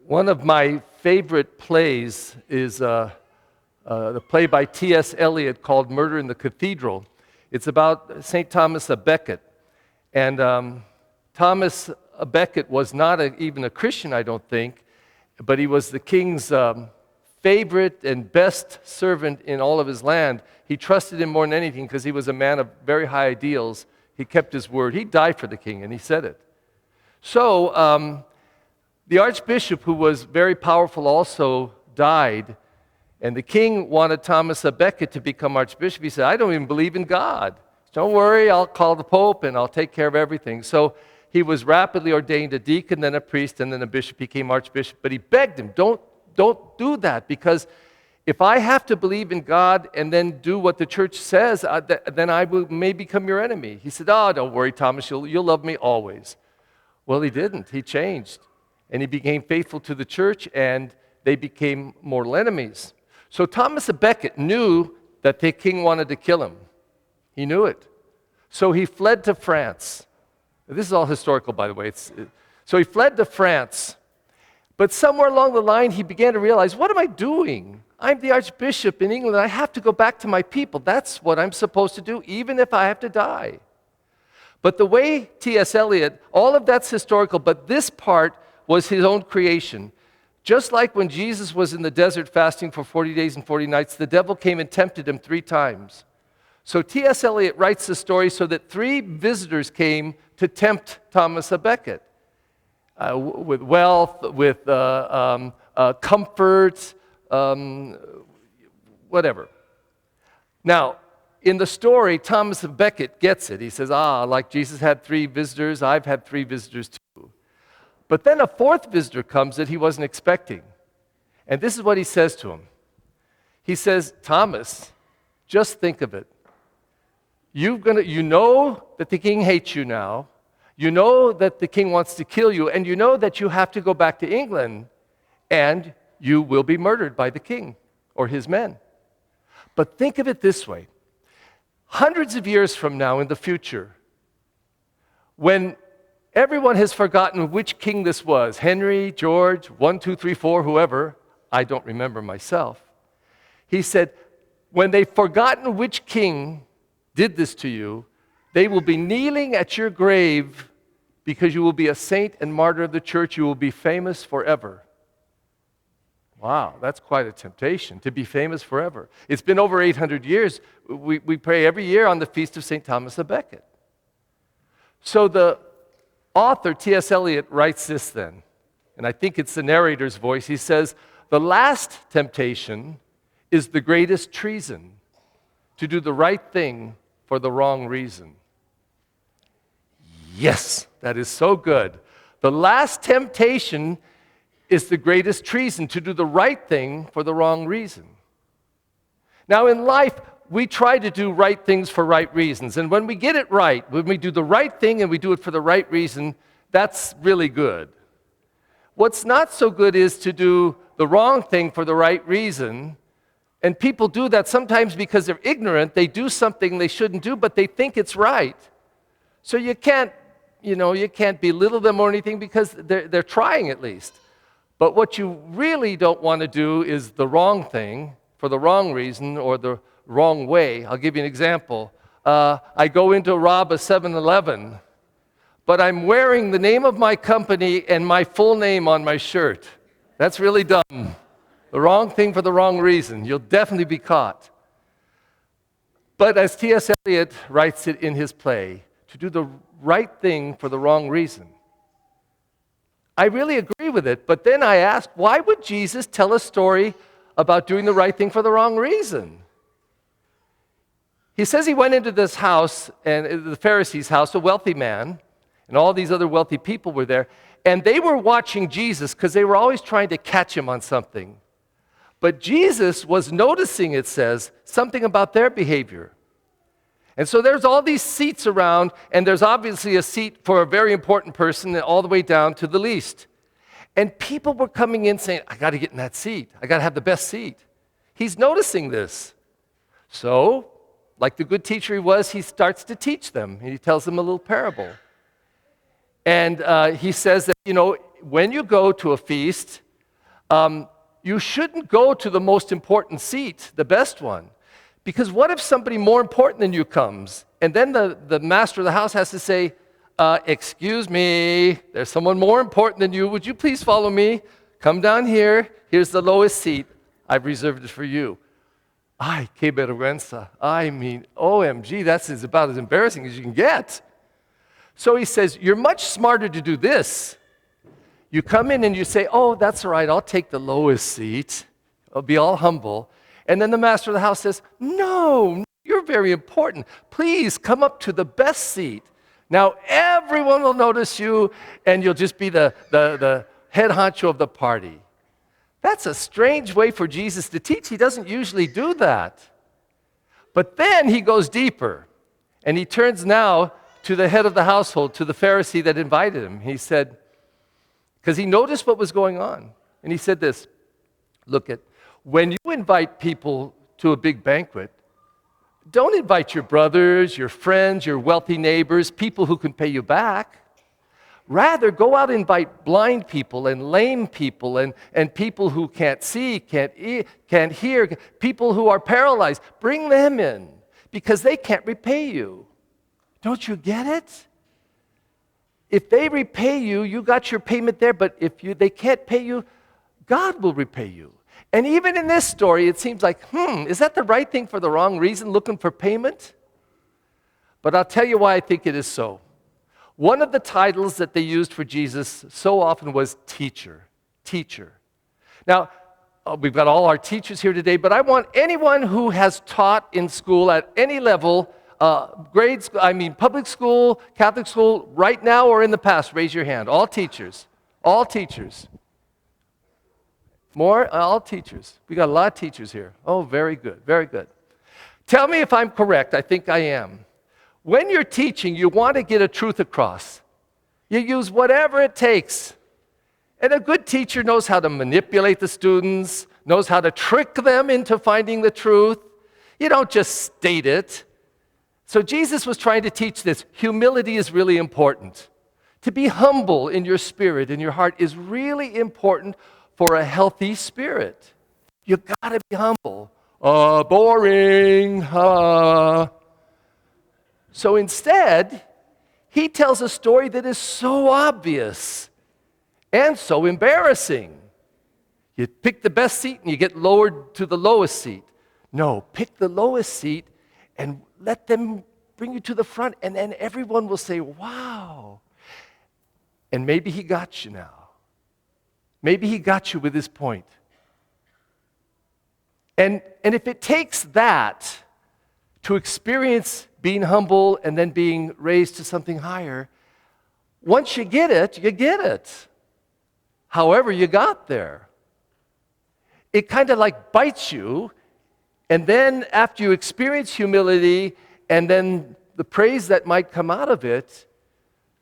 One of my favorite plays is the play by T.S. Eliot called Murder in the Cathedral. It's about St. Thomas à Becket. And Thomas à Becket was not even a Christian, I don't think, but he was the king's favorite and best servant in all of his land. He trusted him more than anything because he was a man of very high ideals. He kept his word. He died for the king, and he said it. So the archbishop, who was very powerful, also died, and the king wanted Thomas à Becket to become archbishop. He said, I don't even believe in God. Don't worry, I'll call the pope and I'll take care of everything. So he was rapidly ordained a deacon, then a priest, and then a bishop. He became archbishop. But he begged him, don't do that, because if I have to believe in God and then do what the church says, then I may become your enemy. He said, oh, don't worry, Thomas, you'll love me always. Well, he didn't. He changed. And he became faithful to the church, and they became mortal enemies. So Thomas à Becket knew that the king wanted to kill him. He knew it. So he fled to France. This is all historical, by the way. So he fled to France. But somewhere along the line, he began to realize, what am I doing? I'm the archbishop in England. I have to go back to my people. That's what I'm supposed to do, even if I have to die. But the way T.S. Eliot, all of that's historical, but this part was his own creation. Just like when Jesus was in the desert fasting for 40 days and 40 nights, the devil came and tempted him 3 times. So T.S. Eliot writes the story so that 3 visitors came to tempt Thomas à Becket with wealth, with comfort, whatever. Now, in the story, Thomas à Becket gets it. He says, like Jesus had 3 visitors, I've had 3 visitors too. But then a 4th visitor comes that he wasn't expecting. And this is what he says to him. He says, Thomas, just think of it. You know that the king hates you now. You know that the king wants to kill you. And you know that you have to go back to England. And you will be murdered by the king or his men. But think of it this way. Hundreds of years from now in the future, when everyone has forgotten which king this was, Henry, George, 1, 2, 3, 4, whoever, I don't remember myself. He said, when they've forgotten which king did this to you, they will be kneeling at your grave because you will be a saint and martyr of the church. You will be famous forever. Wow, that's quite a temptation, to be famous forever. It's been over 800 years. We pray every year on the feast of St. Thomas à Becket. So the author, T.S. Eliot, writes this then, and I think it's the narrator's voice. He says, the last temptation is the greatest treason, to do the right thing for the wrong reason. Yes, that is so good. The last temptation is the greatest treason, to do the right thing for the wrong reason. Now in life, we try to do right things for right reasons. And when we get it right, when we do the right thing and we do it for the right reason, that's really good. What's not so good is to do the wrong thing for the right reason. And people do that sometimes because they're ignorant. They do something they shouldn't do, but they think it's right. So you can't belittle them or anything because they're trying at least. But what you really don't want to do is the wrong thing for the wrong reason or the wrong way. I'll give you an example. I go in to rob a 7-Eleven, but I'm wearing the name of my company and my full name on my shirt. That's really dumb. The wrong thing for the wrong reason. You'll definitely be caught. But as T.S. Eliot writes it in his play, to do the right thing for the wrong reason. I really agree with it, but then I ask, why would Jesus tell a story about doing the right thing for the wrong reason? He says he went into this house, and the Pharisee's house, a wealthy man, and all these other wealthy people were there, and they were watching Jesus because they were always trying to catch him on something. But Jesus was noticing, it says, something about their behavior. And so there's all these seats around, and there's obviously a seat for a very important person all the way down to the least. And people were coming in saying, I got to get in that seat. I got to have the best seat. He's noticing this. So, like the good teacher he was, he starts to teach them. And he tells them a little parable. And he says that, when you go to a feast, You shouldn't go to the most important seat, the best one. Because what if somebody more important than you comes? And then the master of the house has to say, excuse me, there's someone more important than you. Would you please follow me? Come down here. Here's the lowest seat. I've reserved it for you. Ay, qué vergüenza. I mean, OMG, that's about as embarrassing as you can get. So he says, you're much smarter to do this. You come in and you say, oh, that's all right, I'll take the lowest seat. I'll be all humble. And then the master of the house says, no, you're very important. Please come up to the best seat. Now everyone will notice you, and you'll just be the head honcho of the party. That's a strange way for Jesus to teach. He doesn't usually do that. But then he goes deeper, and he turns now to the head of the household, to the Pharisee that invited him. He said, because he noticed what was going on, and he said this, look at, when you invite people to a big banquet, don't invite your brothers, your friends, your wealthy neighbors, people who can pay you back. Rather, go out and invite blind people and lame people and people who can't see, can't hear, people who are paralyzed. Bring them in because they can't repay you. Don't you get it? If they repay you, you got your payment there, but if they can't pay you, God will repay you. And even in this story, it seems like, is that the right thing for the wrong reason, looking for payment? But I'll tell you why I think it is so. One of the titles that they used for Jesus so often was teacher. Teacher. Now, we've got all our teachers here today, but I want anyone who has taught in school at any level, public school, Catholic school, right now or in the past, raise your hand. All teachers. All teachers. More? All teachers. We got a lot of teachers here. Oh, very good, very good. Tell me if I'm correct. I think I am. When you're teaching, you want to get a truth across. You use whatever it takes. And a good teacher knows how to manipulate the students, knows how to trick them into finding the truth. You don't just state it. So Jesus was trying to teach this. Humility is really important. To be humble in your spirit, in your heart, is really important for a healthy spirit. You got to be humble. Boring. So instead, he tells a story that is so obvious and so embarrassing. You pick the best seat and you get lowered to the lowest seat. No, pick the lowest seat and let them bring you to the front, and then everyone will say, wow. And maybe he got you now. Maybe he got you with his point. And if it takes that to experience being humble and then being raised to something higher, once you get it, you get it. However you got there. It kind of like bites you, and then after you experience humility and then the praise that might come out of it,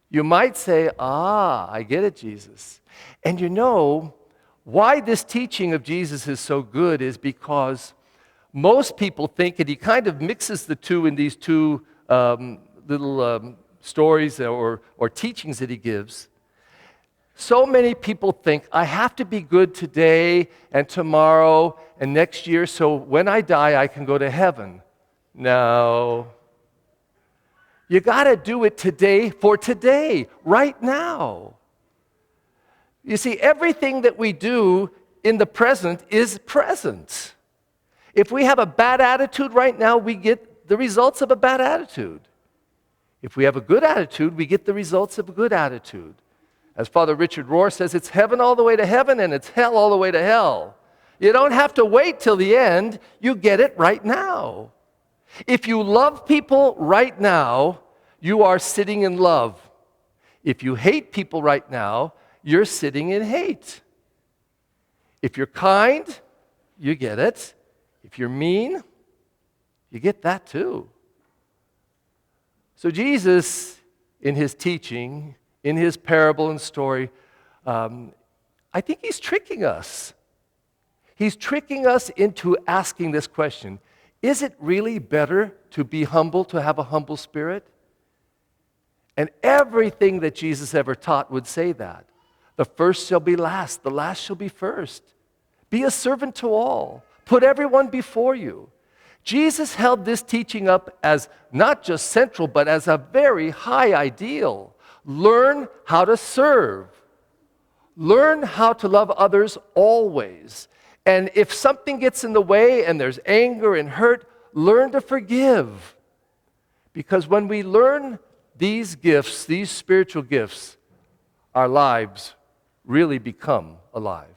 you might say, I get it, Jesus. And you know, why this teaching of Jesus is so good is because most people think, and he kind of mixes the two in these two little stories or teachings that he gives. So many people think, I have to be good today and tomorrow and next year so when I die I can go to heaven. No. You got to do it today for today, right now. You see, everything that we do in the present is present. If we have a bad attitude right now, we get the results of a bad attitude. If we have a good attitude, we get the results of a good attitude. As Father Richard Rohr says, it's heaven all the way to heaven and it's hell all the way to hell. You don't have to wait till the end. You get it right now. If you love people right now, you are sitting in love. If you hate people right now, you're sitting in hate. If you're kind, you get it. If you're mean, you get that too. So Jesus, in his teaching, in his parable and story, I think he's tricking us. He's tricking us into asking this question, is it really better to be humble, to have a humble spirit? And everything that Jesus ever taught would say that. The first shall be last, the last shall be first. Be a servant to all. Put everyone before you. Jesus held this teaching up as not just central, but as a very high ideal. Learn how to serve. Learn how to love others always. And if something gets in the way and there's anger and hurt, learn to forgive. Because when we learn these gifts, these spiritual gifts, our lives really become alive.